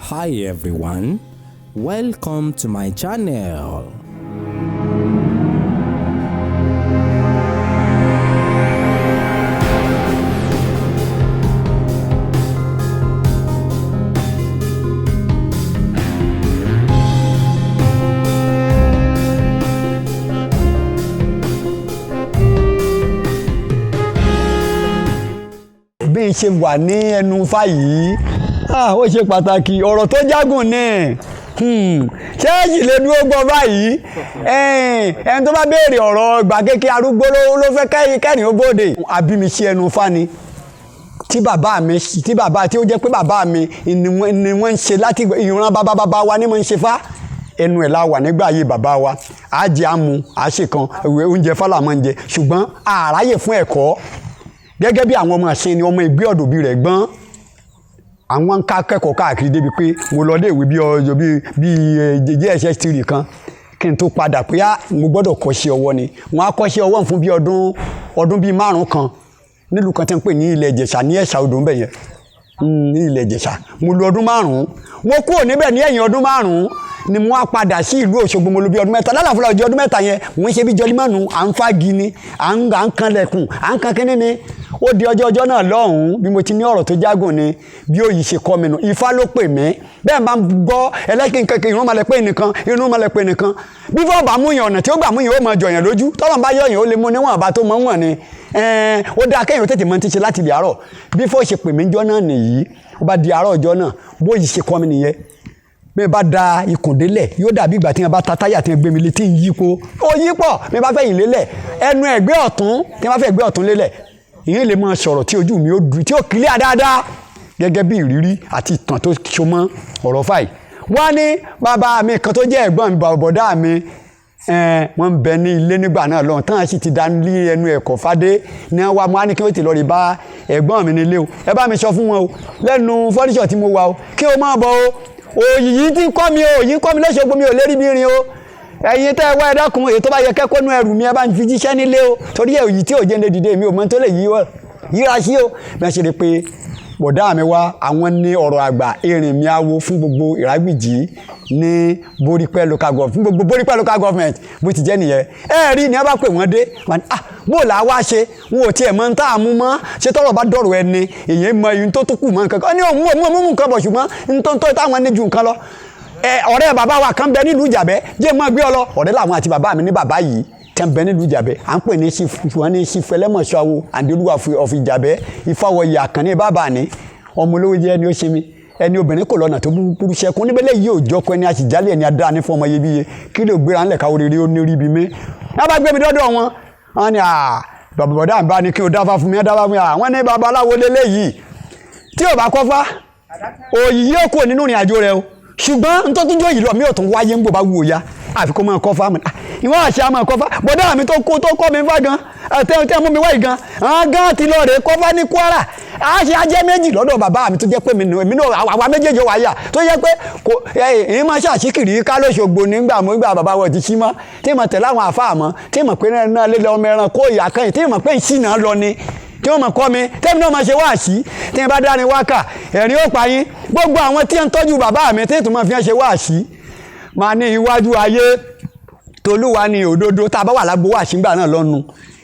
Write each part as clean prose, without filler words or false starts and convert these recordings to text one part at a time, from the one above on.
Hi everyone, welcome to my channel. Bí n ṣe wà ní ẹnu Ifá yìí ó ṣe pàtàkì ọ̀rọ̀ tó jágùn ní ṣẹ́ẹ̀ṣì lè dúró gbọ́ báyìí ẹni tó bá béèrè ọ̀rọ̀ ìgbà kékeré arúgbó ló fẹ́ kẹ́rin ó bóde. Àbí mi ṣe ẹnu Ifá ni tí ó jẹ́ pé bàbá mi ni wọ́n ń ṣe láti ìran bàbá wa ni wọ́n ń ṣe Fá ẹnu ẹ̀ la wà nígbà ayé bàbá wa àjẹ àmú àṣekan oúnjẹ fálà máa ń jẹ ṣùgbọ́n àráyè fún ẹ̀kọ́ gẹ́gẹ́ bí àwọn ọmọ àṣẹ ni ọmọ ìgbé ọ̀dọ̀ bí rẹ̀ gbọ́n àwọn ń kẹ́kọ̀ọ́ káàkiri débi pé mo lọ léèwé bí ọjọ́ bí JSS 3 kan kí n tó padà pé mo gbọ́dọ̀ kọ́ṣẹ́ ọwọ́ ni wọ́n á kọ́ṣẹ́ ọwọ́ fún bí ọdún bíi 5 kan nílùú kan tí wọ́n pè ní ilẹ̀ Ìjẹ̀ṣà ní Ẹ̀ṣà odò ń bẹ̀ yẹn ní ilẹ̀ Ìjẹ̀ṣà mo lò ọdún 5 mo kúrò níbẹ̀ ní ẹ̀yìn ọdún 5 ni mo wá padà sí ìlú Òṣogbo mo lò bí ọdún 3 lálàfúlà ọjọ́ ọdún 3 yẹn mo ń ṣe bí jọlímọ̀nù à ń fági ni à ń kanlẹ̀kùn à ń kan kínní ni ó di ọjọ́ náà lọ́hùn-ún bí mo ti ní ọ̀rọ̀ tó jágùn ni bí òyì ṣe kọ́ mi nù Ifá ló pè mí bẹ́ẹ̀ máa ń gbọ́ ẹlẹ́kìn kankan ìrún malẹ̀ pé nìkan ìrún malẹ̀ pé nìkan bí fọ́ bá mú yàn ọ̀nà tí ó gbà mú yàn ó mọ jọ̀yàn lójú tọ́lọ́n bá yọ̀yàn ó lè mú níwọ̀n àbá tó mọ̀ wọ̀n ni ó dáa kéèyàn tètè mọ ti ṣe láti ilẹ̀ àárọ̀ bí fọ́ ṣe pè mí jọ́ náà nìyí ó bá di àárọ̀ ọjọ́ náà bóyì ṣe kọ́ mi nìyẹn mi bá da ikùn délẹ̀ yóò dàbí ìgbà tí wọ́n bá ta táyà tí wọ́n gbé mi létí ń yípo ó yípọ̀ mi bá fẹ́ yìn lélẹ̀ ẹnu ẹ̀gbẹ́ ọ̀tún tí wọ́n bá fẹ́ ẹ̀gbẹ́ ọ̀tún lélẹ̀ ìyẹn lè máa sọ̀rọ̀ tí ojú mi ó dùn tí ó kílíà dáadáa gẹ́gẹ́ bí ìrírí àti ìtàn tó so mọ́ ọ̀rọ̀ fáì. wọ́n ní bàbá mi kan tó jẹ́ ẹ̀gbọ́n mi bọ̀dá mi wọ́n ń bẹ ní ilé nígbà náà lọ́hùn tán sì ti dá ní ẹnu ẹ̀kọ́ fadé ní wọ́n wá ní kí wọ́n ti lọ rí bá ẹ̀gbọ́n mi nílé o ẹ bá mi sọ fún wọn o lẹ́nu fọ́níṣọ̀ tí mo wà o kí o máa bọ̀ o òyì yìí ti kọ́ mi o òyì kọ́ mi lọ́sọ̀gbọ́n mi ò lérí bí rin o ẹ̀yin tẹ́ ẹ wá ẹ̀dákun èyí tó bá yẹ kẹ́kọ̀ọ́ nú ẹrù mi ẹ bá ń fi jíṣẹ́ nílé o torí ẹ̀ òyì tí ò jẹ́ndé dìde mi ò mọ tó lè yíra sí o bẹ́ẹ̀ ṣe rí pé bọ̀dá mi wá àwọn ní ọ̀rọ̀ àgbà erin mi awo fún gbogbo Ìrágbìjí ní Borípẹ́ local government fún gbogbo Borípẹ́ local government bó ti jẹ́ nìyẹn ẹ rí ni a bá pè wọ́n dé bó là wá ṣe wọn ò tiẹ̀ mọ ń tá a mú mọ́ ṣé tọ́rọ̀ bá dọ̀rọ̀ ẹni èyí mọ ìyún tó kù mọ́ nǹkan kan ní òun mú nǹkan bọ̀ ṣùgbọ́n nítorí táwọn ní ju nǹkan lọ ọ̀rẹ́ bàbá wa kan bẹ nílùú Ìjàbẹ́ jẹ́ mọ́ gbé ọ lọ ọ̀rẹ́ làwọn àti bàbá mi ní bàbá yìí tẹ́ ń bẹ nílùú Ìjàbẹ́ à ń pè ní wọn ní Sífẹlẹ́mọ̀ṣọ́wó àdélúwà of Ìjàbẹ́ Ifáwọyè Àkànní bàbá ni ọmọ olówó jẹ́ ẹni ó ṣe mi ẹni obìnrin kò lọ́nà tó burú ṣẹkùn níbẹ̀lẹ̀ yìí ò jọkọ ẹni àṣìjálẹ̀ ẹni adá ní fún ọmọ iyebíye kí ló gbéra ńlẹ̀ káwọ́ rere ó ní rí ibi mi wọ́n bá gbé mi dọ́dọ̀ wọn ni bàbá àbá ni kí o dáfá fún mi dáfá fún mi àwọn ní babaláwo lélẹ́yìí tí ò bá kọ́fá òyì yóò kúrò nínú ìrìn àjò rẹ o ṣùgbọ́n n tó tún jọ yìí lọ mi ò tún wáyé ń bò bá wù ó ya àfi kó máa kọ́fà mi ìwọ́n àṣà máa kọ́fà bọ́dá mi tó kọ́ mi fá gan tẹ́ mú mi wáyé gan àwọn gan ti lọ rè kọ́fà ní Kwara àṣẹ ajẹ́ méjì lọ́dọ̀ bàbá mi tó jẹ́ pé èmi náà àwa méjèèjì wà yà tó jẹ́ pé èyí máa ṣàṣìkiri ká lóṣogbo nígbà mo gbà bàbá wọ̀ ti ṣí mọ́ tí mo tẹ̀lé àwọn àfáà mọ́ tí mo pé náà lé lọ́mọ ẹran kó ìyá kan yìí tí mo pé ìṣìnà lọ ni tí wọ́n mọ̀ kọ́ mi tẹ́mi náà máa ṣe wáàsí tí wọ́n bá dá ní wákà ẹ̀rín ó pa yín gbogbo àwọn tí ń tọ́jú bàbá mi tí tó máa fi ṣe wáàsí máa ní iwájú ayé tolúwa ni òdodo tá a bá wà lágbo wáàsí ńgbà náà lọ́nu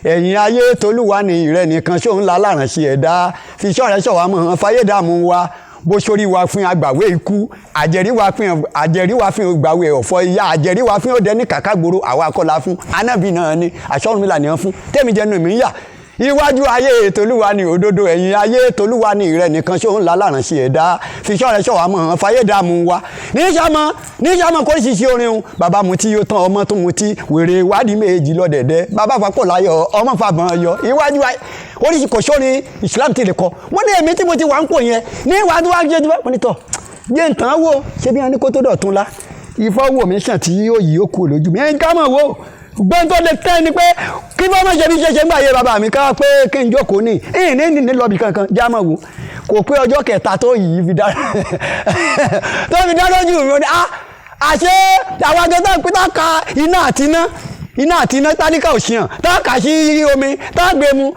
ẹ̀yìn ayé tolúwa ni ìrẹ́ nìkan ṣóun la láránṣẹ́ ẹ̀dá fi ṣọ́ọ̀rẹ́ ṣọ̀wá mọ̀ hàn fáyé dààmú wa bó sórí wa fún agbàwé ikú àjẹrí wa fún gbàwé ọ̀fọ̀ ìyá àjẹrí wa fún òde ní kàkàgbòrò àwa akọ́la fún anábì náà ni àṣọ́rùnmílà nìyẹn fún tẹ́mi jẹ́nu mi ń yà iwájú ayé tolúwa ni òdodo ẹ̀yìn ayé tolúwa ni ìrẹ́ nìkan ṣóun la láránṣẹ́ ẹ̀dá fi ṣọ́ọ̀rẹ́ ṣọ̀wá mọ̀ hàn fáyé dààmú wa níṣàmọ́ kó ṣiṣẹ́ orin o bàbá mutí yóò tán ọmọ tó mutí wèrè ìwádìí méjì lọ́dẹ̀dẹ̀ bàbá fapò láyọ̀ ọmọ fàbọ̀n yọ iwájú ayé oríṣi kò sórin Islam ti lè kọ wọ́n ní èmi tí mo ti wà ń pò yẹn ní ìwádìí wá jẹ́ wọ́n ní tọ̀ jẹ́ nǹkan wò ṣé bí wọn ní kó tó dọ̀tún la ìfọwọ́ mi sàn tí yóò yí ó kú lójú mi ẹ̀ ń ká mọ̀ wò gbọ́n tó lè tẹ́ ni pé kí bá má ṣe bí ṣe ń gbà yé bàbá mi ká pé kí n jókòó ní ní lọ́bì kankan já mọ̀ wò kò pé ọjọ́ kẹta tó yìí fi dá lójú mi ó ní àṣé àwọn agbẹ́sẹ̀ pé tá ka iná àti iná tálíkà òṣìyàn tá a kà sí omi tá a gbé mu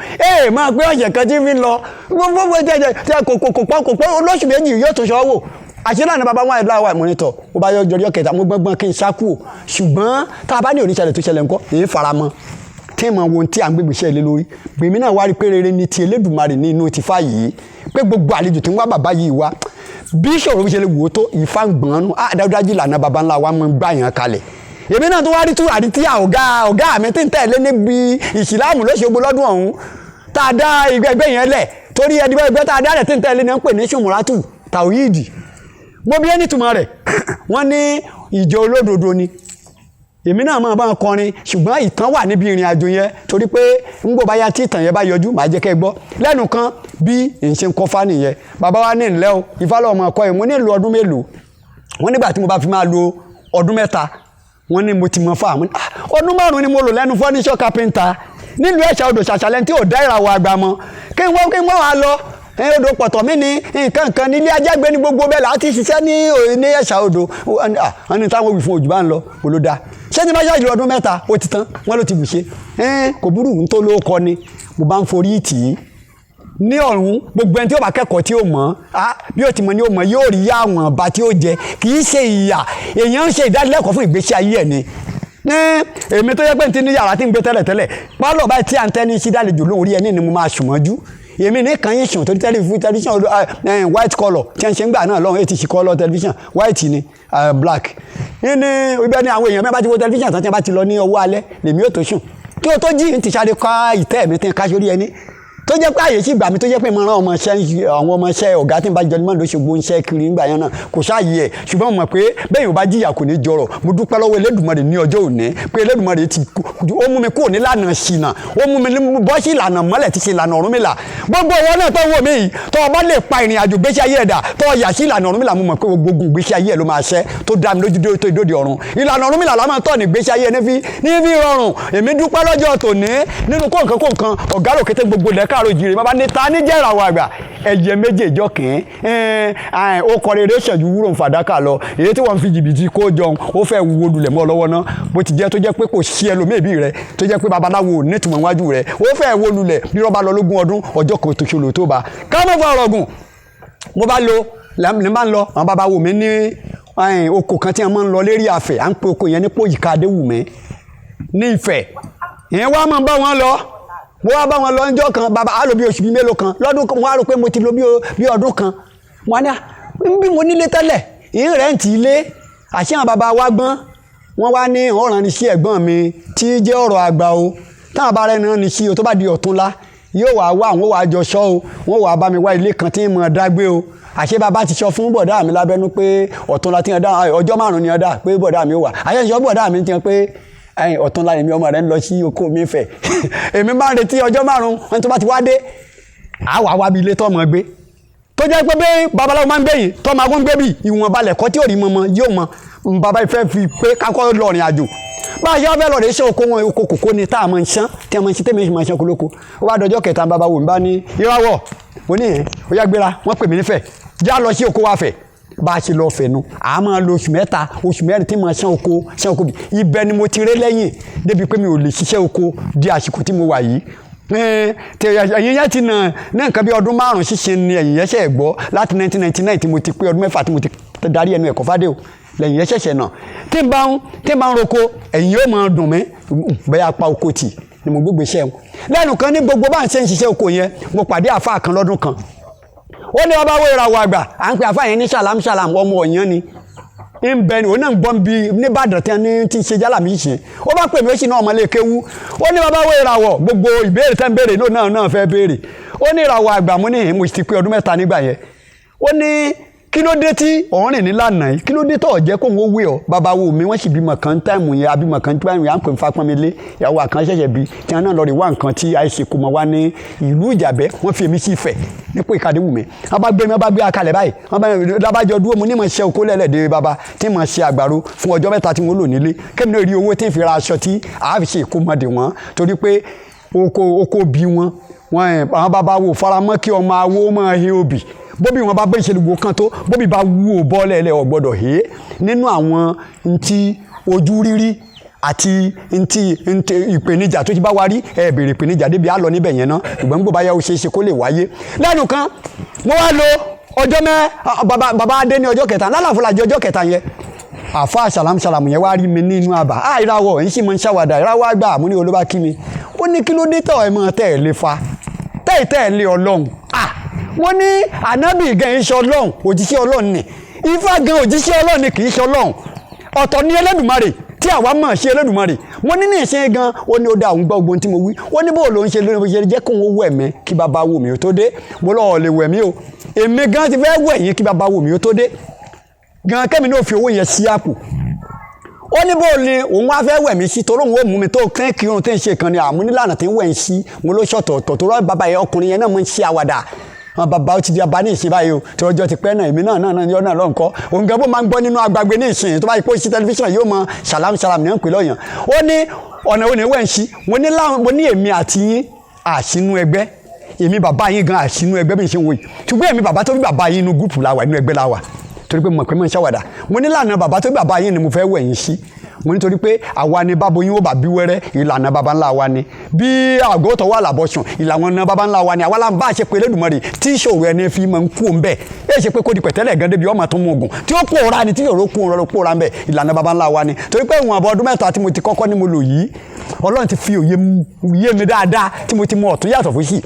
máa pé ọ̀sẹ̀ kan tí ń fi lọ gbogbo kò pọ́ olóṣù méjì yóò tún ṣọ́ wò àṣìlànà bàbá wọn àìlá wa mọ́nítọ̀ ó bá yọjọ́ kẹta mo gbọ́ngbọ́n kí n ṣákù o ṣùgbọ́n tá a bá ní oníṣẹ̀lẹ̀ tó ṣẹlẹ̀ ńkọ́ èyí faramọ́ tí mo wo tí à ń gbégbé iṣẹ́ ilé lórí gbèmí náà wá rí pé rere ni ti Elédùmarè ní inú ti fà yìí pé gbogbo àlejò tí ń wá bàbá yìí wá bí ìṣòro fi ṣe lè wò ó tó ìfà ń gbọ̀n nù dájúdájú ìlànà baba ńlá wa máa ń gbà yàn kalẹ̀ èmi náà tó wá rí túràrí tí ọ̀gá mi ti ń tẹ̀lé níbi ìsìláàmù lóṣogbo lọ́dún ọ̀hún tá a dá ẹgbẹ́ yẹn lẹ̀ torí ẹgbẹ́ tá a dá rẹ̀ tí ń tẹ̀lé ní ń pè ní ṣùmùràtù tàwíìdì mo bí ẹni túmọ̀ rẹ̀ wọ́n ní ìjọ olódodo ni èmi náà máa bá wọn kọrin ṣùgbọ́n ìtàn wà níbi ìrìn àjò yẹn torí pé ń gbọ́ báyà tí ìtàn yẹn bá yọjú màá jẹ́ kẹ́ gbọ́ lẹ́nu kan bí n ṣe ń kọ́ fá nìyẹn bàbá wa ní ìlẹ́ o ìfálọ́ ọmọ ọkọ yìí mo ní lo ọdún mélòó wọ́n nígbà tí mo bá fi máa lo ọdún mẹ́ta wọ́n ní mo ti mọ fáwọn ọdún 5 ni mo lò lẹ́nu furniture carpenter nílùú Ẹ̀ṣà odò ṣàṣàlẹ̀ tí ò dá ìràwọ̀ àgbà mọ́ kí wọ́n wá lọ odò pọ̀tọ̀ mí ní nǹkan nílé ajágbé ní gbogbo bẹ́ẹ̀ láti ṣiṣẹ́ ní Ẹ̀ṣà odò wọ́n ní táwọn òbí fún òjò bá ń lọ kò ló dáa ṣé ní bá ṣáàjì ọdún 3 ó ti tán wọ́n ló ti bù ṣe kò burú ń tó ló kọ ni mo bá ń forí tì í ní ọ̀run gbogbo ẹni tí ó bá kẹ́kọ̀ọ́ tí ó mọ̀ bí ó ti mọ̀ ní ó mọ̀ yóò rí àwọn ọba tí ó jẹ kì í ṣe ìyà èèyàn ń ṣe ìdánilẹ́kọ̀ọ́ fún ìgbésí ayé ẹ̀ ni èmi tó yẹ pé ti ní yàrá tí ń gbé tẹ́lẹ̀tẹ́lẹ̀ pálọ̀ báyìí tí à ń tẹ́ ní sí dálejò lórí ẹni ni mo máa sùnmọ́jú èmi nìkan yín sùn torí tẹlifíṣàn white colour tí wọ́n ṣe ń gbà náà lọ́wọ́ ètí colour tẹlifíṣàn white ni black ní ibẹ̀ ni àwọn èèyàn mẹ́ta ti wo tẹlifíṣàn tán tí wọ́n bá ti lọ ní ọwọ́ alẹ́ lèmi ò tó sùn kí o tó jí ní ti sáré ká ìtẹ́ mi tí ń ká sórí ẹni tó jẹ́ pé àyè sí ìgbà mi tó jẹ́ pé mo rán àwọn ọmọọṣẹ́ ọ̀gá tí ń bá jọni mọ́ lóṣogbo ń ṣẹ́ kiri nígbà yẹn náà kò sáàyè ẹ̀ ṣùgbọ́n mo mọ̀ pé bẹ́ẹ̀ yóò bá jìyà kò ní jọrọ̀ mo dúpẹ́ lọ́wọ́ Elédùmarè ní ọjọ́ òní pé Elédùmarè ó mú mi kúrò nílànà ṣìnà ó mú mi bọ́ sí ìlànà mọ́lẹ̀ tí ṣe ìlànà Ọ̀rúnmìlà gbogbo ìwọ náà tó wò mí yìí tó o bá lè pa ìrìn àjò gbésí ayé ẹ̀dá tó o yà sí ìlànà Ọ̀rúnmìlà mo mọ̀ pé gbogbo gbésí ayé ẹ̀ ló máa ṣẹ́ tó dá mi lójú tó ìdóde ọ̀run ìlànà Ọ̀rúnmìlà la máa tọ̀ ní gbésí ayé ní fi rọrùn èmi dúpẹ́ lọ́jọ́ tòní nínú kọ̀ọ̀kan ọ̀gá rò kété gbogbo lẹ́kàrọ̀ jìrì bàbá ní ta ní jẹ́ ìràwọ̀ àgbà ẹ̀jẹ̀ méjèèjì ọ̀kìn ó kọ rere ṣẹ̀jú wúrò fàdákà lọ èyí tí wọ́n fi jìbìtì kó jọun ó fẹ́ wo lulẹ̀ mọ́ lọ́wọ́ ná bó ti jẹ́ tó jẹ́ pé kò sí ẹlòmíì rẹ tó jẹ́ pé babaláwo nítumọ̀ wájú rẹ ó fẹ́ wo lulẹ̀ bí rọ́bà lọ lógún ọdún ọjọ́ kan tó ṣòlò tó bá ká mọ́ fún ọ̀rọ̀ gùn mo bá lo ní bá ń lọ àwọn babawo mi ní oko kan tí wọ́n máa ń lọ lérí àfẹ́ à ń pe oko yẹn ní Pòyìká Adéwùmí ní Ifẹ̀ ìyẹn wá máa ń bá wọn lọ mo wá bá wọn lọ ọjọ́ kan bàbá á lò bí oṣù bíi mélòó kan lọ́dún kan mo wá rò pé mo ti lò bí ọdún kan wọn ní bí mo nílé tẹ́lẹ̀ ìyẹn rẹ́ǹtì ilé àṣẹ àwọn bàbá wa gbọ́n wọ́n wá ní ọ̀ràn ní sí ẹ̀gbọ́n mi tí jẹ́ ọ̀rọ̀ àgbà o táwọn bá rẹ̀ náà ní sí o tó bá di ọ̀túnla yóò wá àwọn wàá jọ sọ o wọ́n wàá bá mi wá ilé kan tí ń mọ̀ dágbé o àṣẹ bàbá ti sọ fún bọ̀dá mi lábẹ́nú pé ọ̀túnla tí wọ́n dá ọjọ́ 5 ni wọ́n dá pé bọ̀dá mi ó wà àṣẹ ìṣọ́ bọ̀dá mi ti hàn pé ọ̀túnla èmi ọmọ rẹ̀ ń lọ sí oko mi fẹ̀ èmi máa ń retí ọjọ́ 5 wọn tó bá ti wá dé àwa wá bí ilé tó ọmọ gbé tó jẹ́ pé bẹ́ẹ̀ babaláwo máa ń gbé yìí tó máa ń gbé bí ìwọ̀n balẹ̀ kọ́ tí ò rí mọ́mọ́ yóò mọ bàbá ìfẹ́ fi pé kákọ́ lọ rìn àjò bá a ṣe wọ́n fẹ́ lọ rè ṣe oko wọn oko kòkó ni tá a máa ń ṣán tí a máa ń ṣe tẹ́mi máa ń ṣán kolóko ó wá dọjọ́ kẹta bàbá wò mí bá ní ìràwọ̀ òní yẹn ó yá gbéra wọ́n pè mí nífẹ̀ẹ́ já lọ sí oko wa fẹ̀ bá a ṣe lọ fẹ̀nu a máa lo oṣù 3 oṣù 4 tí mo ṣán oko bí ibẹ̀ ni mo ti ré lẹ́yìn débi pé mi ò lè ṣiṣẹ́ oko di àsìkò tí mo wà yìí ẹ̀yìn yẹn ti nà ní nǹkan bí ọdún 5 ṣíṣe ni ẹ̀yìn yẹn ṣe gbọ́ láti 1999 tí mo ti pé ọdún 6 tí mo ti darí ẹnu ẹ̀kọ́ fádé o lẹ́yìn yẹn ṣẹ̀ṣẹ̀ náà tí n bá ń roko ẹ̀yìn yóò máa dùn mí bẹ́ẹ̀ apá oko tì ni mo gbégbé iṣẹ́ wọn lẹ́nu kan ní gbogbo bá ń ṣe ń ṣiṣẹ́ oko yẹn mo pàdé àfáà kan lọ́dún kan ó ní ọba wo ìràwọ̀ àgbà à ń pè àfáà yẹn ní ṣàlám ọmọ ọ̀yàn ni ń bẹ ni òun náà ń gbọ́n bí nìbàdàn tí wọ́n ti ń ṣe jálàmì ṣe ó bá pè mí ó sì náà ọmọlé kéwú ó ní bàbá wo ìràwọ̀ gbogbo ìbéèrè tẹ́ ń béèrè náà fẹ́ béèrè ó ní ìràwọ̀ àgbà mo ní mo ti pé ọdún 3 nígbà yẹn ó ní kí ló dé tí ọ̀rìn nílànà yìí kí ló dé tó jẹ́ kó ń wé ọ bàbá wo mi wọ́n sì bímọ kan táìmù yẹn abímọ kan táìmù yẹn à ń pè fapọ́n mi lé ìyàwó àkàn ṣẹ̀ṣẹ̀ bí tí wọ́n náà lọ rí wá nǹkan tí àìsè kò mọ̀ wá ní ìlú Ìjàbẹ́ wọ́n fi èmi sí Ifẹ̀ nípò Ìkadéwùmí wọ́n bá gbé akalẹ̀ báyìí wọ́n bá lábàjọ dúró mo ní mọ̀ ṣe okó lẹ́lẹ́dẹ̀ bàbá tí mo ṣe àgbàro fún ọjọ́ 3 tí mo lò nílé kémi náà rí owó tí ń fi ra aṣọ tí àá fi ṣe ìkómọdé wọn torí pé oko bí wọn àwọn bàbá wo faramọ́ kí ọmọ awó máa he obì bóbi wọn bá bẹ ìṣèlú kan tó bóbi bá wú ò bọ́ọ̀lẹ̀ ẹlẹ́ ọ̀gbọ́dọ̀ he nínú àwọn ntí ojú rírí àti ntí ìpèníjà tó ti bá wa rí ẹ bèrè ìpèníjà débi á lọ níbẹ̀ yẹn náà ṣùgbọ́n gbogbo báyà ó ṣe é ṣe kó lè wáyé lẹ́nu kan mo wá lo ọjọ́ bàbá adé ní ọjọ́ kẹta lálàfọlájì ọjọ́ kẹta yẹn àfa ṣàlámù yẹn wá rí mi nínú àbá ìràwọ̀ èyí sì máa ń ṣàwàdà ìràwọ̀ àgbà mú ní olóbá kí mi ó ní kí ló dé tọ̀ ẹ̀ mọ́ tẹ̀ ẹ̀ lè fa tẹ̀ ẹ̀ lé ọlọ́run wọ́n ní ànábì gan iṣẹ́ ọlọ́run òjíṣẹ́ ọlọ́run ni ifá gan òjíṣẹ́ ọlọ́run ni kì í ṣe ọlọ́run ọ̀tọ̀ ní Ẹlẹ́dùmarè tí àwa mọ̀ ṣe Ẹlẹ́dùmarè mo ní ìṣe gan ó ní ó dá òun gbọ́ ogun tí mo wí ó ní bóòlù ń ṣe lórí ṣe jẹ́ kó ń wẹ̀ mí kí bàbá wò mí ó tó dé mo lọ́ọ́ lè wẹ̀ mí o èmi gan ti fẹ́ wẹ̀ yín kí bàbá wò mí ó tó dé gan kẹ́mi náà fi owó yẹn sí àpò ó ní bóòlù òun wá fẹ́ wẹ̀ mí sí torí òun ó mú mi tó kẹ́ kírun tó ń ṣe kan ni àmúnílànà tí ń wẹ̀ ń sí mo ló ṣọ̀tọ̀ọ̀tọ̀ tó rọ́ bàbá yẹn ọkùnrin yẹn náà mo ń ṣe àwàdà àwọn bàbá ó ti di abá ní ìsìn báyìí o tí ọjọ́ ti pẹ́ náà èmi náà yọ náà lọ́nkọ́ òun gan bó máa ń gbọ́ nínú agbágbé ní ìsìn tó bá yẹ kó sí tẹlifíṣàn yóò mọ ṣàlámù ní ọ̀pẹ̀ lọ́yàn ó ní ọ̀nà òní wẹ̀ ń sí mo ní èmi àti yín àṣínú ẹgbẹ́ èmi bàbá yín gan àṣínú ẹgbẹ́ bí n ṣe ń wò yìí ṣùgbọ́n èmi bàbá tó bí bàbá yín inú gúùpù la wà inú ẹgbẹ́ la wà torí pé mo pẹ́ mọ́ ń ṣàwàdà mo ní lànà bàbá tó bí bàbá yín ni mo fẹ́ wẹ̀ yín sí mo nítorí pé àwa ni bábo yín ó bà bí wẹ́rẹ́ ìlànà baba ńlá wa ni bí àgọ́ tó wà lábọ́sùn ìlànà baba ńlá wa ni àwa là ń bá a ṣe pé Elédùmarè tí ìṣòro ẹni fi máa ń kú ń bẹ̀ ẹ ṣe pé kó di pẹ̀tẹ́lẹ̀ gan débi ọmọ tó mú ogun tí ó pòórá ni tí yòró pòórá ń bẹ̀ ìlànà baba ńlá wa ni torí pé ìwọ̀n àbọ̀ ọdún mẹ́ta tí mo ti kọ́kọ́ ní mo lò yìí Ọlọ́run ti fi òye yé mi dáadáa tí mo ti mọ ọ̀tún yàtọ̀ fún sí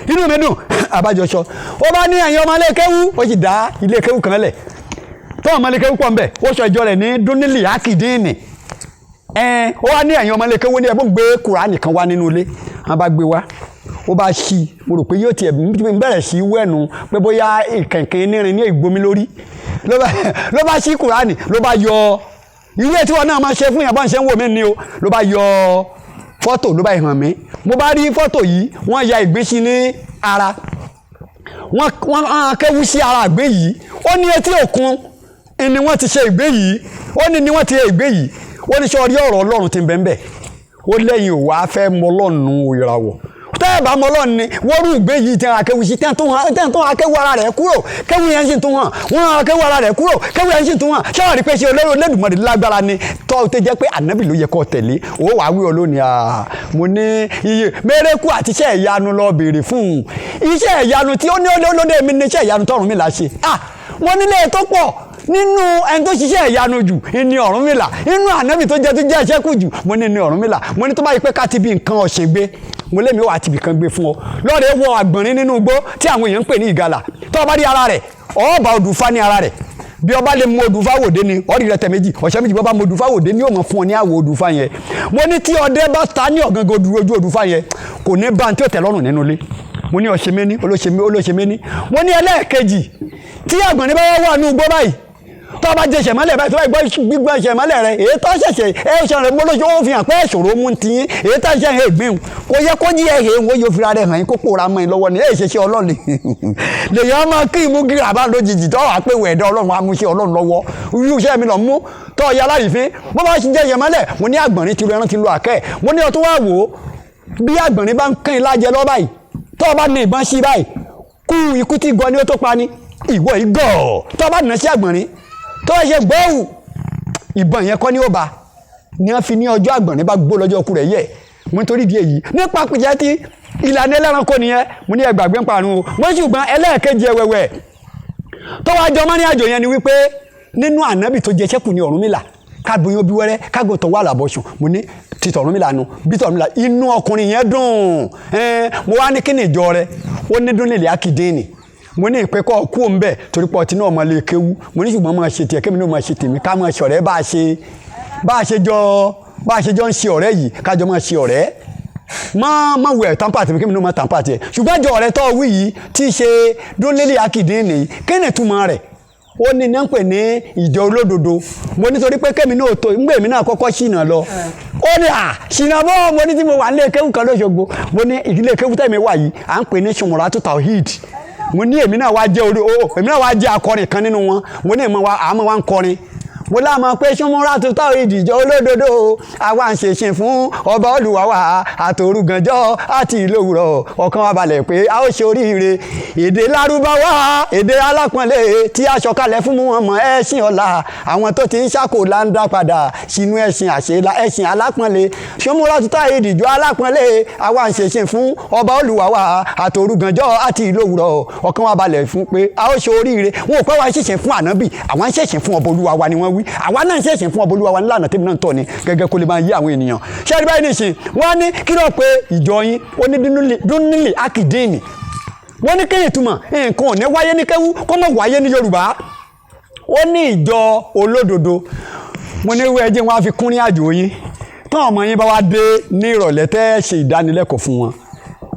inú mi dùn àbájọsọ ó bá ní ẹ̀yin ọmọ ilé kéwú ó sì dá ilé kéwú kan lẹ̀ tó ọmọ ilé kéwú pọ̀ ń bẹ̀ ó sọ ìjọ rẹ̀ ní dúnílì ákìdíìnì ó wá ní ẹ̀yin ọmọ ilé kéwú ní ẹ̀bùn gbé Kùránì kan wá nínú ilé wọn bá gbé wá ó bá ṣí mo rò pé yóò tiẹ̀ bẹ̀rẹ̀ sí wẹ̀nu pé bóyá ìkẹ̀kẹ́ nírin ní ìgbomi lórí ló bá ṣí Kùránì ló bá yọ ìwé tí wọn náà máa ṣe fún yàn bá ń ṣe ń wò mí ni o ló bá yọ fọ́tò ló bá hàn mí mo bá rí fọ́tò yìí wọ́n ya ìgbín sí ní ara wọ́n kéwú sí ara ìgbín yìí ó ní etí òkun ni wọ́n ti ṣe ìgbín yìí ó ní wọ́n ti ṣe ìgbín yìí ó ní sọ rí ọ̀rọ̀ Ọlọ́run ti ń bẹ́ẹ̀ bẹ́ẹ̀ ó lẹ́yìn òwò afẹ́ mọ Ọlọ́run ìràwọ̀ tẹ́ ẹ̀ bá mọ Ọlọ́run ni wọ́n rú ìgbé yìí tẹ́ akéwu sí tẹ́ tó akéwu ara rẹ̀ kúrò kéwu yẹn sì tún hàn wọ́n akéwu ara rẹ̀ kúrò kéwu yẹn sì tún hàn ṣé wọ́n rí pé ṣe olóró Olódùmarè lágbára ni tọ́ tẹ́ jẹ́ pé ànábì ló yẹ kó tẹ̀lé ó wàá wí olónìí mo ní iye mérekù àti iṣẹ́ ìyanu lọ béèrè fún iṣẹ́ ìyanu tí ó ní olóde mi ní iṣẹ́ ìyanu tọ́run mi là ṣe wọ́n nílé tó pọ̀ nínú ẹni tó ṣiṣẹ́ ìyanu jù ní Ọ̀rúnmìlà nínú ànábì tó jẹ́ ẹṣẹ́ kù jù mo ní Ọ̀rúnmìlà mo ní tó bá yí pé ká ti bí nǹkan ọ̀sìn gbé mo lé mi wà á ti bì kan gbé fún ọ lọ́ọ̀rẹ́ wọ àgbọ̀nrín nínú igbó tí àwọn èèyàn ń pè ní ìgalà tó bá rí ara rẹ̀ ọba odùfá ní ara rẹ̀ bí ọba lè mú odùfá wòde ni ọ̀rí rẹ̀ tẹ̀ méjì ọ̀sẹ̀ méjì bọ́ba mú odùfá wòde ni yóò mọ̀ fún ọ ní àwọ̀ odùfá yẹn mo ní tí ọdẹ bá ta ní ọ̀gángan ojú odùfá yẹn kò ní bá tí ó tẹ̀ lọ́rùn nínú ilé mo ní ọ̀ṣẹ̀mẹ́ni olóṣèmẹ́ni mo ní ẹlẹ́ẹ̀kejì tí àgbọ̀nrín bá wà ní ugbó báyìí tó bá jẹ ṣẹ̀mọ́lẹ̀ báyìí tó bá gbọ́ gbígbọ́ ṣẹ̀mọ́lẹ̀ rẹ̀ èyí tó ṣẹ̀ṣẹ̀ ṣe rẹ̀ mọ́lóṣù ó fi hàn pé ìṣòro mú ti yín èyí tó ṣe é gbìn kò yẹ kó jí ẹ̀hẹ́ wọ́n yóò fira rẹ̀ hàn yín kó pòórá mọ́ ẹ lọ́wọ́ ni èyí ṣe ṣe ọlọ́ọ̀ni lèyàn máa kí imú gírí àbá lójijì tó wà pé wẹ̀ẹ́dẹ́ ọlọ́run á mú ṣe ọlọ́run lọ́wọ́ irú iṣẹ́ mi lọ mú tó ọ̀ya aláìfín bó bá ṣe jẹ ṣẹ̀mọ́lẹ̀ mo ní àgbọ̀nrín ti ẹran ti lo àkẹ́ mo ní ọtún wá wò ó bí àgbọ̀nrín bá ń kán in lájẹ lọ́ báyìí tó o bá ní ìbọn sí báyìí kú ikú tí gan ni ó tó pa ni ìwọ ìgọ̀ tó o bá nà sí àgbọ̀nrín tó ṣe gbọ́hùn ìbọn yẹn kọ́ ní ó ba ni wọ́n fi ní ọjọ́ àgbọ̀nrín bá gbó lọ́jọ́ ọkù rẹ̀ yẹ mo nítorí di èyí nípa pìjẹ́ tí ìlànà ẹlẹ́ranko nìyẹn mo ní ẹgbàgbé ń parun o wọ́n ṣùgbọ́n ẹlẹ́ẹ̀kejì ẹ̀wẹ̀wẹ̀ tó wá jọ mọ́ní àjò yẹn ni wípé nínú ànábì tó jẹ ṣẹ́kù ní Ọ̀rúnmìlà kágbóyún bí wẹ́rẹ́ kágbó tó wà lábọ́sùn mo ní ti Ọ̀rúnmìlà nu bí Ọ̀rúnmìlà inú ọkùnrin yẹn dùn mo wá ní kíni ìjọ rẹ ó ní dúnlẹ̀ ákìdíìnì mo ní ìpẹ́ kọ́ kú òun bẹ́ẹ̀ torí pọ̀ tí náà máa lè kéwú mo ní ṣùgbọ́n máa ṣe tiẹ̀ kémi náà máa ṣe tèmi ká máa ṣe ọ̀rẹ́ bá a ṣe jọ ń ṣe ọ̀rẹ́ yìí kájọ máa ṣe ọ̀rẹ́ má wẹ̀ tàǹpà tèmi kémi náà máa tàǹpà tiẹ̀ ṣùgbọ́n ìjọ ọ̀rẹ́ tó wí yìí tí í ṣe dúnlélẹ̀ ákìdíìnì kí ni ìtumọ̀ rẹ̀ ó ní náà ń pè ní ìjọ olódodo mo nítorí pé kémi náà tó ń gbé mi náà kọ́kọ́ ṣìnà lọ ó ní ṣìnà bọ́ mo ní tí mo wà nílé kéwú kan lóṣogbo mo ní ìdílé kéwú tẹ̀mí wà yìí à ń pè ní Sumuratu Tawhid mo ní èmi náà wá jẹ́ akọrin kan nínú wọn mo ní àmọ́ wa ń kọrin mo lámọ̀ pé Ṣómúrátù Táórídì ìjọ olódodo àwa ń ṣèṣìn fún ọba Olúwa wa àtòrúgànjọ́ àti ìlòwúrọ̀ ọkàn wa balẹ̀ pé a ó ṣe oríire èdè Lárúbáwá èdè alápọ̀nlé tí a sọ̀kalẹ̀ fún wọn mọ̀ ẹ̀sìn ọ̀la àwọn tó ti ń ṣàkó là ń dá padà sínú ẹ̀sìn àṣelà ẹ̀sìn alápọ̀nlé Ṣómúrátù Táórídì ìjọ alápọ̀nlé àwa ń ṣèṣìn fún ọba Olúwa wa àtòrúgànjọ́ àti ìlòwúrọ̀ ọkàn wa balẹ̀ fún pé a ó ṣe oríire wọn ò pẹ́ wá ṣèṣìn fún ànábì àwọn ń ṣèṣìn fún ọba Olúwa wa ni wọ́n wí àwa náà ń ṣèṣìn fún ọba Olúwa wa nílànà tèmi náà ń tọ̀ ni gẹ́gẹ́ kó lè máa yé àwọn ènìyàn ṣé ẹni báyìí nìsín wọ́n ní kí ló pé ìjọ yín ó ní dúnílì ákìdíìnì wọ́n ní kéyìn túmọ̀ nǹkan ò ní wáyé ní kéwú kó mọ̀ wáyé ní Yorùbá ó ní ìjọ olódodo mo ní wọ́n ẹjẹ́ wọn á fi kún ní àjò yín tán ọmọ yín bá wá dé ní ìrọ̀lẹ́ tẹ́ ṣe ìdánilẹ́kọ̀ọ́ fún wọn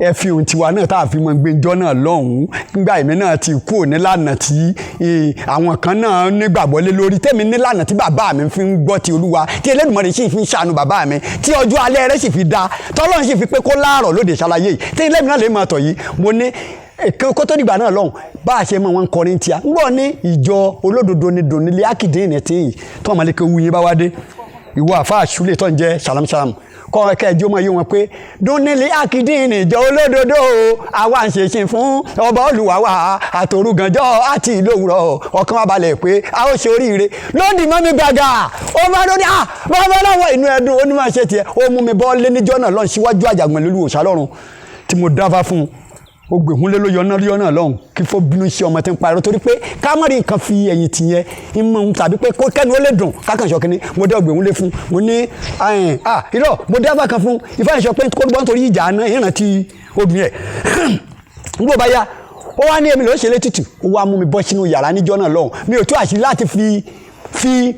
ẹ fi ohun tiwa náà tá a fi mọ gbẹjọ náà lọ́hùn-ún nígbà èmi náà ti kú nílànà tí àwọn kan náà nígbàgbọ́ lé lórí tèmi nílànà tí bàbá mi fi ń gbọ́ ti Olúwa tí Elédùmarè sì fi ń ṣàánú bàbá mi tí ọjọ́ alẹ́ rẹ̀ sì fi da tọ́lọ́run sì fi pé kó láàrọ̀ lóde ṣàlàyé yìí tí ilé mi náà lè máa tọ̀ yìí mo ní kó tó dìgbà náà lọ́hùn bá a ṣe mọ wọn kọrin tíya ń gbọ́ ní ìjọ olódodo ní dònílé ákìdíìnì tí yìí tó ọmọlẹ́kẹ́ wú yín bá wá dé ìwọ àfáà ṣúlẹ̀ tó ń jẹ́ ṣàlámṣàlám kọ́ kẹjọ́ mọ̀ yí wọn pé dúnílé ákìdíìnì ìjọ olódodo àwa ń ṣèṣìn fún ọba Olúwa wa àtòrúgànjọ́ àti ìlòwúrọ̀ ọkàn wa balẹ̀ pé a ó ṣe oríire lódì mọ́ mi gbàgà ó máa lórí bàbá láwọn inú ẹdùn onímọ̀ ṣe tiẹ̀ ó mú mi bọ́ lé níjọ́ náà lọ́n síwájú àjàgbọ̀n lólu òṣàlọ́run tí mo dáfá fún un ó gbèhún lé ló yọ náà lọ́hùn kí fó bínú sí ọmọ tí ń parọ́ torí pé kámọ́rì nǹkan fi ẹ̀yìn tì yẹn ń mọ̀ tàbí pé kó kẹ́nu ó lè dùn kákan ṣọ kínní mo dé ọgbèhún lé fún mo ní irọ́ mo dé abá kan fún ìfẹ́ ìṣọ pé kó gbọ́n torí ìjà náà ìrántí obìnrin ẹ̀ ń gbọ́ bá yá ó wá ní èmi ló ṣe létùtù ó wá mú mi bọ́ sínú yàrá níjọ́ náà lọ́hùn mi ò tó àṣírí láti fi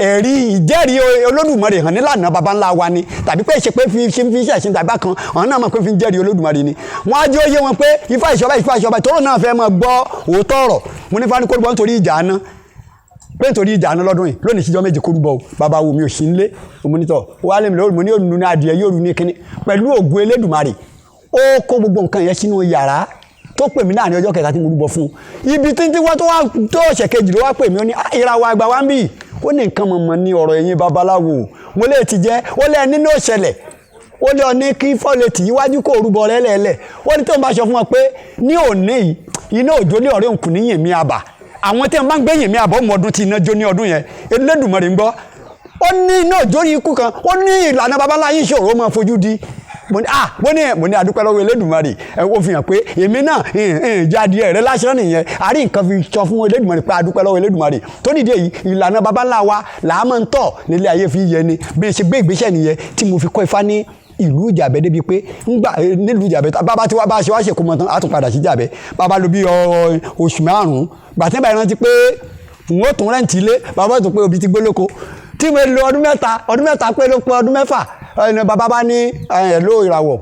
ẹ̀rí ìjẹ́rìí Olódùmarè hàn nílànà baba ńlá wa ni tàbí pé ṣe pé fi ṣẹ̀ṣin tàbí kan àwọn náà mọ̀ pé fi ń jẹ́rìí Olódùmarè ni wọ́n á jẹ́ òye wọn pé ifá ìṣọba tóró náà fẹ́ mọ̀ gbọ́ òótọ́ ọ̀rọ̀ mo ní fani kórúbọ nítorí ìjà àná pé nítorí ìjà àná lọ́dún yìí lónìí síjọ́ méje kórúbọ o bàbá wo mi ò sí nílé òmùnítọ̀ wà lẹ́mi lórí mo ní ònú ní adìẹ yóò rú ní kíní pẹ̀lú ògùn Elédùmarè ó kó gbogbo nǹkan yẹn sínú yàrá tó pè mí náà ní ọjọ́ kẹta tí mo rúbọ fún ibi tí wọ́n tó ọ̀sẹ̀ kejì ló wá pè mí ó ní ìràwọ̀ àgbà wa ń bì ó ní nǹkan mọ̀mọ́ ní ọ̀rọ̀ ẹ̀yin babaláwo mo lè ti jẹ́ ó lẹ́ nínú òṣẹlẹ̀ ó lé ọ ní kí fọ́lẹ̀tì iwájú kò rúbọ rẹ lẹ́lẹ̀ ó ní tó ń bá sọ fún wọn pé ní òní yìí iná òjò ní ọ̀rẹ́ òǹkù ní yèmí àbà àwọn tí wọn bá ń gbé yèmí àbà ọmọ ọdún tí iná jó ní ọdún yẹn Elédùmarè ń gbọ́ ó ní iná òjò ní ikú kan ó ní ìlànà babaláwo yìí ṣòro máa fojú di mo ní adúpẹ́ lọ́wọ́ Elédùmarè ó fi hàn pé èmi náà jáde rẹ lásán nìyẹn àrí nǹkan fi sọ fún Elédùmarè pé adúpẹ́ lọ́wọ́ Elédùmarè tó dìde yìí ìlànà baba ńlá wa làá máa ń tọ̀ nílé ayé fi yẹ ni bí ṣe gbé ìgbésẹ̀ nìyẹn tí mo fi kọ́ Ifá ní ìlú Ìjàbẹ́ débi pé nílùú Ìjàbẹ́ bàbá tí wàá bá ṣe wá ṣe kó mọ tán á tún padà sí Ìjàbẹ́ bàbá ló bí oṣù márùn-ún gbàtẹ́ báyìí rántí pé n ó tún rẹ́ǹtì ilé bàbá tó pé òbí ti gbé lóko tí mo lo ọdún mẹ́ta pé ló pé ọdún mẹ́fà bàbá bá ní ẹ̀lò ìràwọ̀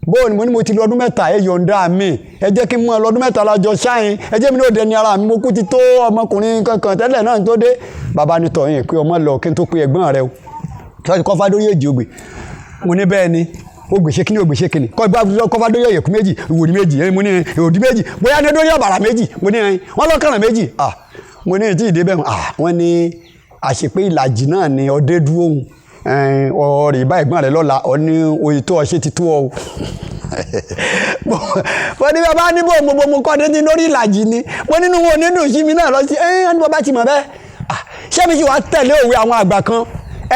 bóun ni mo ti lo ọdún mẹ́ta ẹ yọ̀ǹda mi ẹ jẹ́ kí n mọ ọdún mẹ́ta lájọ ṣáìn ẹ jẹ́ mi ní òde ní ara mi mo kú ti tó ọmọkùnrin kankan tẹ́lẹ̀ náà tó dé bàbá ní tọ̀yìn pé ọmọ lọ kí n tó pe ẹ̀gbọ́n rẹ o tọ́jú kọ́fà lórí èjì ògbè mo ní bẹ́ẹ̀ ni ògbè ṣe kíní ògbè ṣe kíní kọ́fà lórí ẹ̀yẹ̀kú méjì ìwòrì méjì mo ní òdì méjì bóyá ní lórí ọ̀bàrà méjì mo ní wọ́n lọ́kàràn méjì mo ní ìdí ìdí bẹ́ẹ̀ wọ́n ní àṣepé ìlàjì náà ni ọdẹ dúró ọ̀rẹ́ ìbá ẹ̀gbọ́n rẹ̀ lọ́la ọ̀ní oyè tó ọṣẹ́ ti tó ọ. mo ní bàbá níbo mo kọ́ ní lórí ìlàjì ni mo nínú wọn nínú sí mi náà lọ sí ẹni bàbá ti mọ̀ bẹ́ẹ̀ ṣé mi sì wá tẹ̀lé òwe àwọn àgbà kan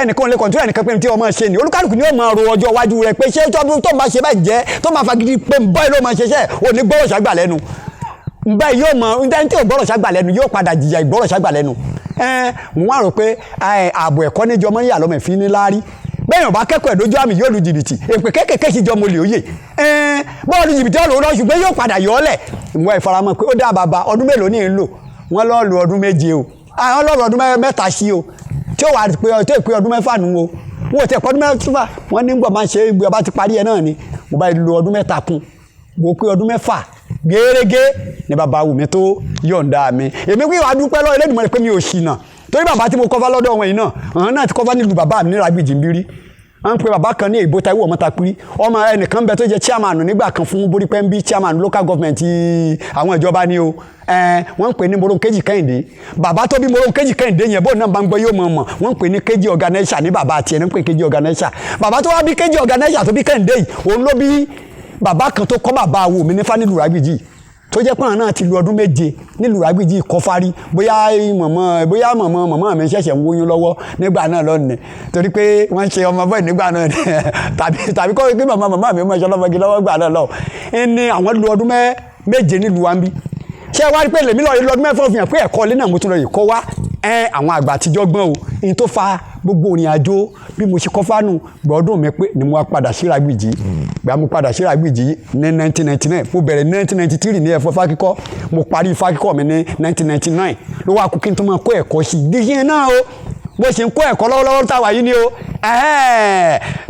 ẹnìkan lè kọ̀ntúrà ẹnìkan pé tí ọmọ ṣe ni olúkálùkù ni ó máa ro ọjọ́ iwájú rẹ̀ pé ṣé tó máa ṣe báyìí jẹ́ tó máa fagidi pé báyìí ló máa ṣiṣẹ́ òní gbọ́rọ̀ ṣàgbà lẹ́nu báyìí yóò mọ ní tí ò gbọ́rọ̀ ṣàgbà lẹ́nu yóò padà jìyà ìgbọ́rọ̀ ṣàgbà lẹ́nu mo wá rò pé ààbò ẹ̀kọ́ níjọ mọ́ yà lọ́mọ ìfi ní láárí bẹ́ẹ̀yàn bá kẹ́kọ̀ọ́ ẹ̀dójú àmì yóò lu jìbìtì èpè kékèké sí jọ mo lè òye bọ́ọ̀lù jìbìtì ọ̀rọ̀ lọ ṣùgbọ́n yóò padà yọ ọ́ lẹ̀ ìwọ ìfaramọ́ pé ó dá bàbá ọdún mélòó ní ìlò wọ́n lọ́ọ́ lu ọdún méje o àwọn lọ́ọ̀rọ̀ ọdún mẹ́ta sí o tí ó wà pé ọdún mẹ́fà nù o wọn ò tẹ̀ pọ́ ọdún mẹ́fà wọ́n ní gbọ́ máa ń ṣe gbọ́ bá ti parí ẹ̀ náà ni mo bá lu ọdún mẹ́ta kún mo pé ọdún mẹ́fà gẹ́rẹ́gẹ́ ni bàbá wù mí tó yọ̀ǹda mi èmi pé wàá dúpẹ́ lọ́wọ́ Elédùmarè pé mi ò ṣìnà torí bàbá tí mo kọ́fà lọ́dọ̀ wọn yìí náà àwọn náà ti kọ́fà nílùú bàbá mi ní Rágbìjì ń bírí wọ́n ń pe bàbá kan ní Ìbò Táíwò Ọmọ́tapiri ọmọ ẹnìkan bẹ tó jẹ́ chairman nígbà kan fún Borípẹ́ńbí chairman local government àwọn ìjọba ni o wọ́n ń pè ní Moronkeji Kẹ́hìndé bàbá tó bí Moronkeji Kẹ́hìndé yẹn bó náà bá ń gbọ́ yóò mọ̀ wọ́n ń pè ní Keji organizer ní bàbá àti ẹni ń pè Keji organizer bàbá tó wá bí Keji organizer tó bí Kẹ́hìndé yìí òun ló bí bàbá kan tó kọ́ bàbá àwò mi nífà nílùú Rágbìjí tó jẹ́ pọ́n náà ti lu ọdún 7 nílùú Rágbìjí kọfárí bóyá mọ̀mọ́ mi ṣẹ̀ṣẹ̀ ń wóyún lọ́wọ́ nígbà náà lọ́nà torí pé wọ́n ṣe ọmọ bọ́ọ̀ nígbà náà tàbí kọ́ pé mọ̀mọ́ mi mọ̀ ṣe ọlọ́mọge lọ́wọ́ gbà náà lọ ní àwọn lu ọdún 7 nílùú wa ń bí ṣé wá rí pé lèmi lọ́ọ́ lọ́dún 4 fi hàn pé ẹ̀kọ́ ilé náà mo tún lọ yìí kọ́ wá àwọn àgbà àtijọ́ gbọ́n o ní tó fa gbogbo òrìn àjò bí mo ṣe kọ́ fánù gbọ́dún mi pé ni mo wá padà sí Rágbìjí gbà mo padà sí Rágbìjí ní 1999 mo bẹ̀rẹ̀ 1993 ní ẹ̀fọ́ fákíkọ́ mo parí fákíkọ́ mi ní 1999 ló wá kú kí n tó máa kó ẹ̀kọ́ sí díẹ̀ náà o bó ṣe ń kó ẹ̀kọ́ lọ́wọ́lọ́wọ́ táwa yìí ni o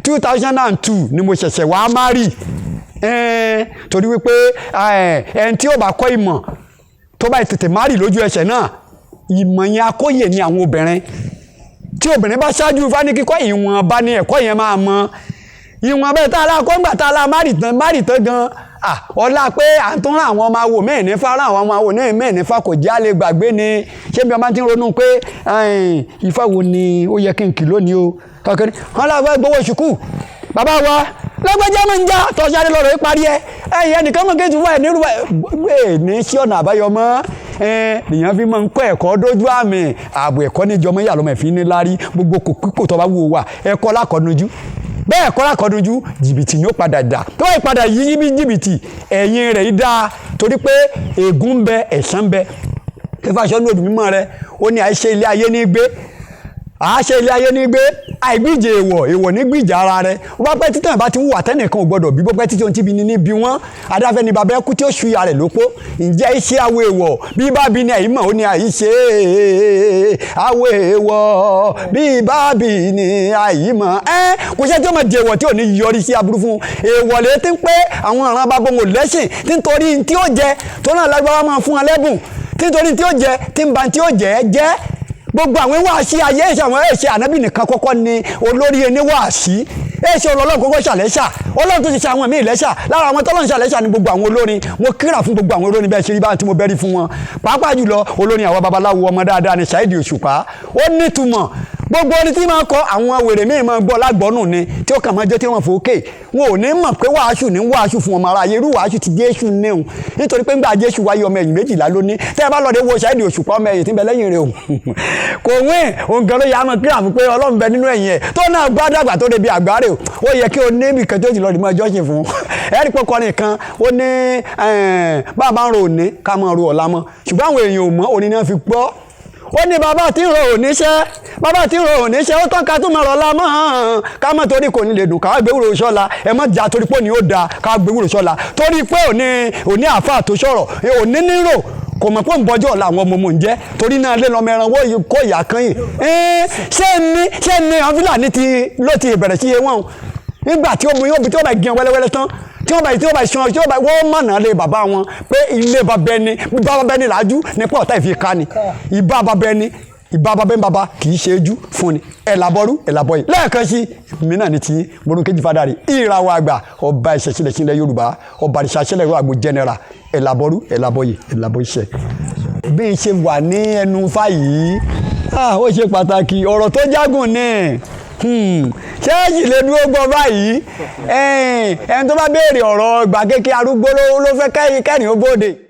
2002 ni mo ṣẹ̀ṣẹ̀ wá márì torí wípé ẹni tí ó bá kọ́ ìmọ̀ tó bá tètè márì lójú ẹsẹ̀ náà ìmọ̀ yẹn akóyè ni àwọn obìnrin tí obìnrin bá ṣáájú fani kíkọ́ ìwọ̀nba ni ẹ̀kọ́ yẹn máa mọ ìwọ̀n bẹ́ẹ̀ tá a la kọ́ ńgbà tá a la márì tán gan ọlá pé à ń tún rán àwọn ọmọ awò mẹ́ẹ̀ nífà rán àwọn ọmọ awò náà mẹ́ẹ̀ nífà kò já lè gbàgbé ni ṣé bí ọmọ ti ń ronú pé Ifá wo ni ó yẹ kí n kì lónìí o kankan wọn làwọn gbowó ṣùkú bàbá wa lọ́gbẹ́jẹ́ mọ̀ ń já tọ́sáré lọ́rọ̀ ìparí ẹnìkan mọ̀ kéjì wá ẹ̀ nírú ẹ̀ ní sí ọ̀nà àbáyọ mọ́ nìyẹn fi máa ń kọ́ ẹ̀kọ́ dójú àmì ààbò ẹ̀kọ́ níjọmọ́ yà lọ́mọ ẹ̀fín ní lárí gbogbo kòkíkò tó bá wù wá ẹ̀kọ́ lákọ̀ọ́nùjú bẹ́ẹ̀ ẹ̀kọ́ lákọ̀ọ́nùjú jìbìtì ni ó padà dà tó wáyé padà yí bí jìbìtì ẹ̀yìn rẹ̀ yí dáa torí pé ègún ń bẹ ẹ̀san ń bẹ fífàṣọ ní òdù mímọ́ rẹ ó ní àìṣe ilé ayé ní gbé àáṣe ilé ayé ní gbé àìgbíje èèwọ̀ ní gbìjà ara rẹ̀ ó bá pẹ́ títàn bá ti wùwà tẹ́nìkan ò gbọ́dọ̀ bí bó pẹ́ títí ohun tí bí ní bí wọ́n adáfẹ́ ni bàbá ẹkú tí ó ṣùyà rẹ̀ lópó ǹjẹ́ iṣẹ́ awo èèwọ̀ bí bá bí ní ẹ̀yìn mọ̀ ó ní àìṣe awo èèwọ̀ bí bá bí ní àyìn mọ̀ kò ṣe tí ó mọ̀ di èèwọ̀ tí ò ní yọrí sí aburú fún èèwọ̀ lè ti ń pé àwọn ọ̀ràn bàbá wọn lẹ́sìn tí nítorí tí ó jẹ tó náà lágbára máa fún wọn lẹ́bùn tí nítorí tí ó jẹ tí ń ba tí ó jẹ́ gbogbo àwọn wáàsí ayé ẹ̀ṣẹ̀ àwọn ẹ̀ṣẹ̀ ànábì nìkan kọ́kọ́ ni olórí ẹni wáàsí ẹ̀ṣẹ̀ ọlọ́run kọ́kọ́ ṣàlẹ́ṣà ọlọ́run tó ti ṣe àwọn míì lẹ́ṣà lára àwọn tọ́lọ́run ṣàlẹ́ṣà ni gbogbo àwọn olórin mo kíra fún gbogbo àwọn olórin bẹ́ẹ̀ ṣe rí báyìí tí mo bẹ́rí fún wọn pàápàá jùlọ olórin àwọn babaláwo ọmọ dáadáa ni Saheed Òṣùpá ó nítumọ̀ gbogbo orin tí máa kọ àwọn wèrè míì máa gbọ́ lágbọ́nù ni tí ó kàn máa jẹ́ tí wọ́n fòókè wọn ò ní mọ̀ pé wàásù ní wàásù fún ọmọ aráyé irú wàásù ti Jésù níhùn nítorí pé ńgbà Jésù wáyé ọmọ ẹ̀yìn 12 lóní tẹ́ ẹ bá lọ́ọ́ de wo Saheed Òṣùpá ọmọ ẹ̀yìn tí ń bẹ lẹ́yìn rẹ̀ o kò wín òun gan ló yà á mọ̀ kíra fún pé Ọlọ́run bẹ nínú ẹ̀yìn ẹ̀ tó náà gbá dàgbà tó débi àgbáre ó yẹ kí o ní ibì kan tó ti lọ rí mọ́ ẹjọ́ ṣe fún ẹ̀rí pé kọrin kan ó ní bàbá ń ro òní ká mọ̀ ro ọ̀la mọ́ ṣùgbọ́n àwọn èèyàn ò mọ̀ òní náà fi gbọ́ ó ní bàbá tí ń ro òníṣẹ́ ó tán ká tún mọ̀ ọ̀la mọ́ ká mọ̀ torí kò ní lè dùn ká gbéwúrò sọ́la ẹ mọ̀ jà torí pé òní ó da ká gbéwúrò sọ́la torí pé òní àáfàá tó sọ̀rọ̀ òní nírò kò mọ̀ pé ń bọ́jọ́ ọ̀la àwọn ọmọ mò ń jẹ́ torí náà lé lọ́mọ ẹran wọ́n kó ìyá kan yìí ṣé ní àwọn Fúlàní ló ti bẹ̀rẹ̀ sí iye wọn nígbà tí omi yóò bí tí wọ́n bá gé wẹ́lẹ́wẹ́lẹ́ tán tí wọ́n bá ṣan tí wọ́n mọ̀nà lé bàbá wọn pé ilé bàbá ẹni làájú nípa ọ̀tá ìfika ni ìbá bàbá ẹni bàbá kì í ṣe é jú fún ni ẹ̀làbọ̀rú ẹ̀làbọ̀yì lẹ́ẹ̀kan sí mi náà ní ti Moronkeji Fádàrẹ ìràwọ̀ àgbà ọba ìṣẹ̀ṣẹ̀lẹ̀ sílẹ̀ Yorùbá ọba ìṣàṣẹ̀lẹ̀ àgbò jẹnẹra ẹ̀làbọ̀rú ẹ̀làbọ̀yì ẹ̀làbọ̀yìṣẹ̀. bí n ṣe wà ní ẹnu fáyìí ó ṣe pàtàkì ọ̀rọ̀ tó jágùn ní ṣé èyí lè dúró gbọ́ báyìí ẹni tó bá béèrè ọ̀rọ̀ gbàgede arúgbó ló fẹ́ kẹ́rin ó bóde.